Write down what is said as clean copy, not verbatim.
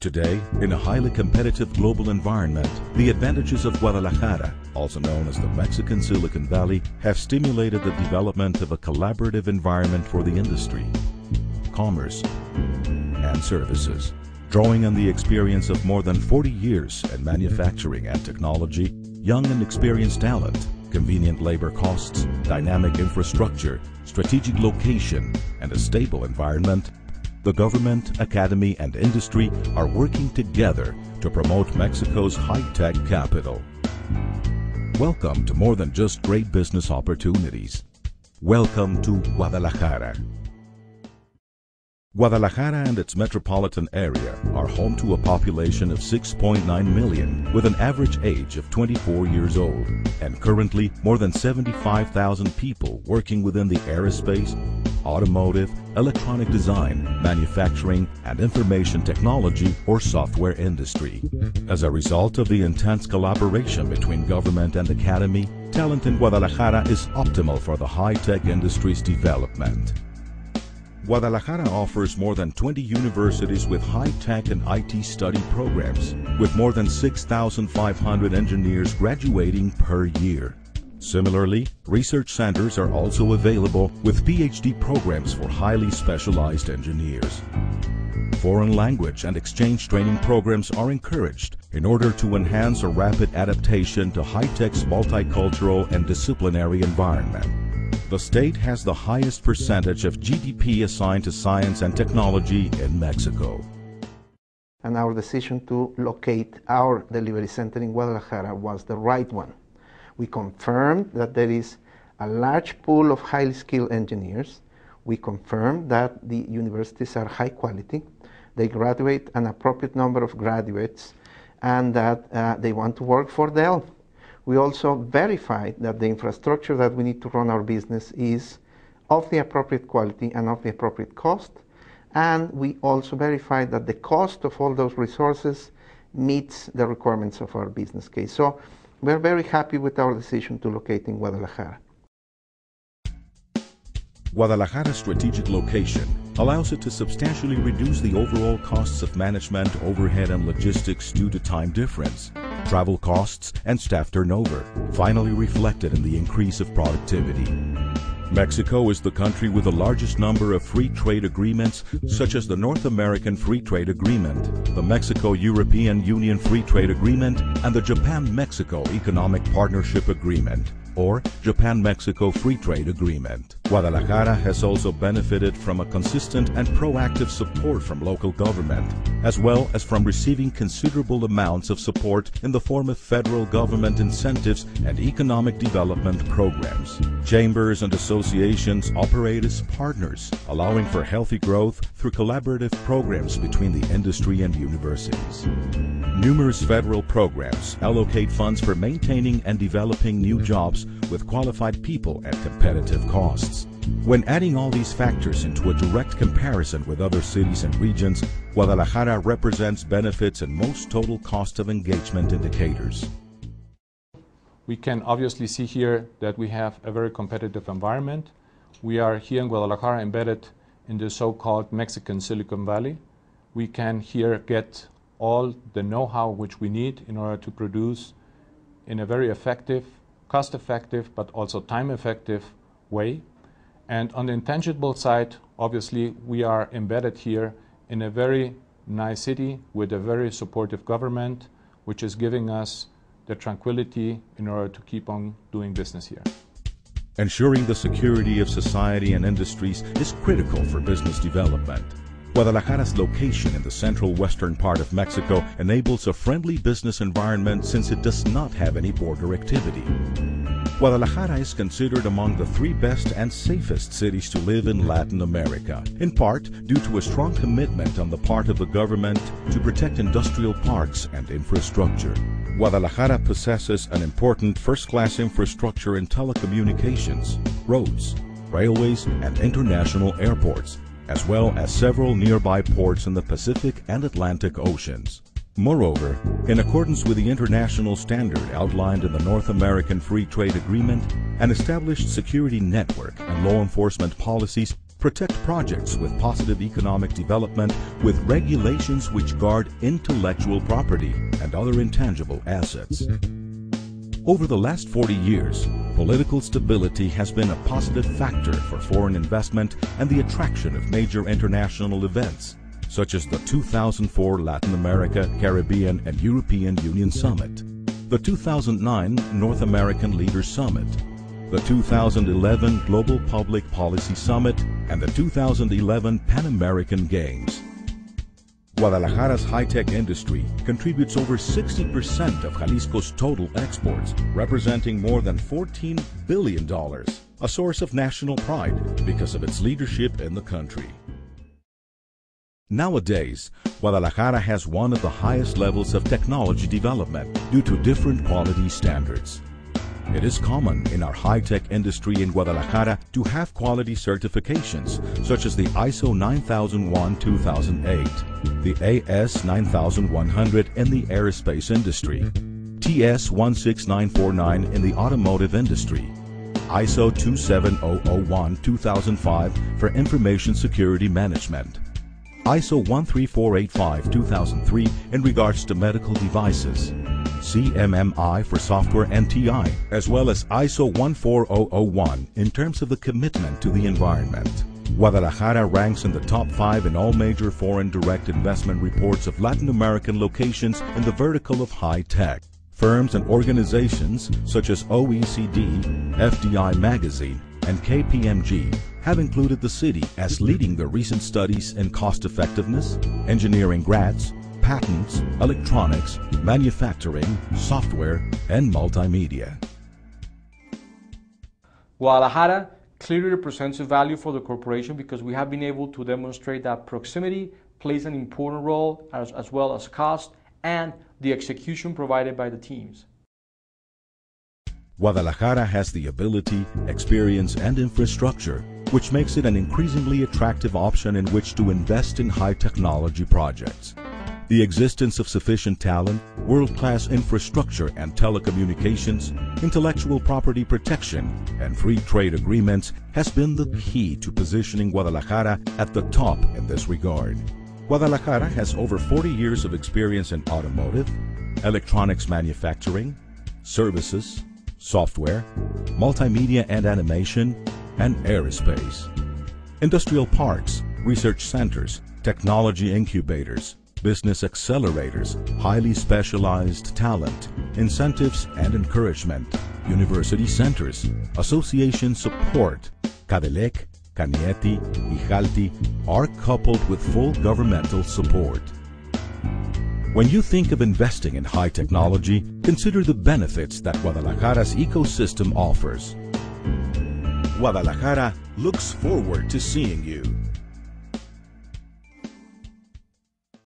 Today, in a highly competitive global environment, the advantages of Guadalajara, also known as the Mexican Silicon Valley, have stimulated the development of a collaborative environment for the industry, commerce, and services. Drawing on the experience of more than 40 years in manufacturing and technology, young and experienced talent, convenient labor costs, dynamic infrastructure, strategic location, and a stable environment, the government, academy, and industry are working together to promote Mexico's high-tech capital. Welcome to more than just great business opportunities. Welcome to Guadalajara. Guadalajara and its metropolitan area are home to a population of 6.9 million with an average age of 24 years old, and currently more than 75,000 people working within the aerospace, automotive, electronic design, manufacturing, and information technology or software industry. As a result of the intense collaboration between government and academy, talent in Guadalajara is optimal for the high-tech industry's development. Guadalajara offers more than 20 universities with high-tech and IT study programs, with more than 6,500 engineers graduating per year. Similarly, research centers are also available with PhD programs for highly specialized engineers. Foreign language and exchange training programs are encouraged in order to enhance a rapid adaptation to high-tech's multicultural and disciplinary environment. The state has the highest percentage of GDP assigned to science and technology in Mexico. And our decision to locate our delivery center in Guadalajara was the right one. We confirmed that there is a large pool of highly skilled engineers. We confirmed that the universities are high quality. They graduate an appropriate number of graduates, and that they want to work for Dell. We also verified that the infrastructure that we need to run our business is of the appropriate quality and of the appropriate cost. And we also verified that the cost of all those resources meets the requirements of our business case. So we're very happy with our decision to locate in Guadalajara. Guadalajara's strategic location allows it to substantially reduce the overall costs of management, overhead, and logistics due to time difference, travel costs, and staff turnover, finally reflected in the increase of productivity. Mexico is the country with the largest number of free trade agreements, such as the North American Free Trade Agreement, the Mexico-European Union Free Trade Agreement, and the Japan-Mexico Economic Partnership Agreement, or Japan-Mexico Free Trade Agreement. Guadalajara has also benefited from a consistent and proactive support from local government, as well as from receiving considerable amounts of support in the form of federal government incentives and economic development programs. Chambers and associations operate as partners, allowing for healthy growth through collaborative programs between the industry and universities. Numerous federal programs allocate funds for maintaining and developing new jobs with qualified people at competitive costs. When adding all these factors into a direct comparison with other cities and regions, Guadalajara represents benefits in most total cost of engagement indicators. We can obviously see here that we have a very competitive environment. We are here in Guadalajara embedded in the so-called Mexican Silicon Valley. We can here get all the know-how which we need in order to produce in a very effective, cost-effective, but also time-effective way. And on the intangible side, obviously, we are embedded here in a very nice city with a very supportive government, which is giving us the tranquility in order to keep on doing business here. Ensuring the security of society and industries is critical for business development. Guadalajara's location in the central western part of Mexico enables a friendly business environment since it does not have any border activity. Guadalajara is considered among the 3 best and safest cities to live in Latin America, in part due to a strong commitment on the part of the government to protect industrial parks and infrastructure. Guadalajara possesses an important first-class infrastructure in telecommunications, roads, railways, and international airports, as well as several nearby ports in the Pacific and Atlantic Oceans. Moreover, in accordance with the international standard outlined in the North American Free Trade Agreement, an established security network and law enforcement policies, protect projects with positive economic development with regulations which guard intellectual property and other intangible assets. Over the last 40 years, political stability has been a positive factor for foreign investment and the attraction of major international events, such as the 2004 Latin America, Caribbean, and European Union Summit, the 2009 North American Leaders Summit, the 2011 Global Public Policy Summit, and the 2011 Pan American Games. Guadalajara's high-tech industry contributes over 60% of Jalisco's total exports, representing more than $14 billion, a source of national pride because of its leadership in the country. Nowadays, Guadalajara has one of the highest levels of technology development due to different quality standards. It is common in our high-tech industry in Guadalajara to have quality certifications such as the ISO 9001-2008, the AS 9100 in the aerospace industry, TS 16949 in the automotive industry, ISO 27001-2005 for information security management, ISO 13485-2003 in regards to medical devices, CMMI for software and TI, as well as ISO 14001 in terms of the commitment to the environment. Guadalajara ranks in the top 5 in all major foreign direct investment reports of Latin American locations in the vertical of high tech. Firms and organizations such as OECD, FDI Magazine, and KPMG have included the city as leading the recent studies in cost effectiveness, engineering grads, patents, electronics, manufacturing, software, and multimedia. Guadalajara clearly represents a value for the corporation because we have been able to demonstrate that proximity plays an important role as well as cost and the execution provided by the teams. Guadalajara has the ability, experience, and infrastructure, which makes it an increasingly attractive option in which to invest in high technology projects. The existence of sufficient talent, world-class infrastructure and telecommunications, intellectual property protection, and free trade agreements has been the key to positioning Guadalajara at the top in this regard. Guadalajara has over 40 years of experience in automotive, electronics manufacturing, services, software, multimedia and animation, and aerospace. Industrial parks, research centers, technology incubators, business accelerators, highly specialized talent, incentives and encouragement, university centers, association support, CADELEC, CANIETI, IJALTI are coupled with full governmental support. When you think of investing in high technology, consider the benefits that Guadalajara's ecosystem offers. Guadalajara looks forward to seeing you.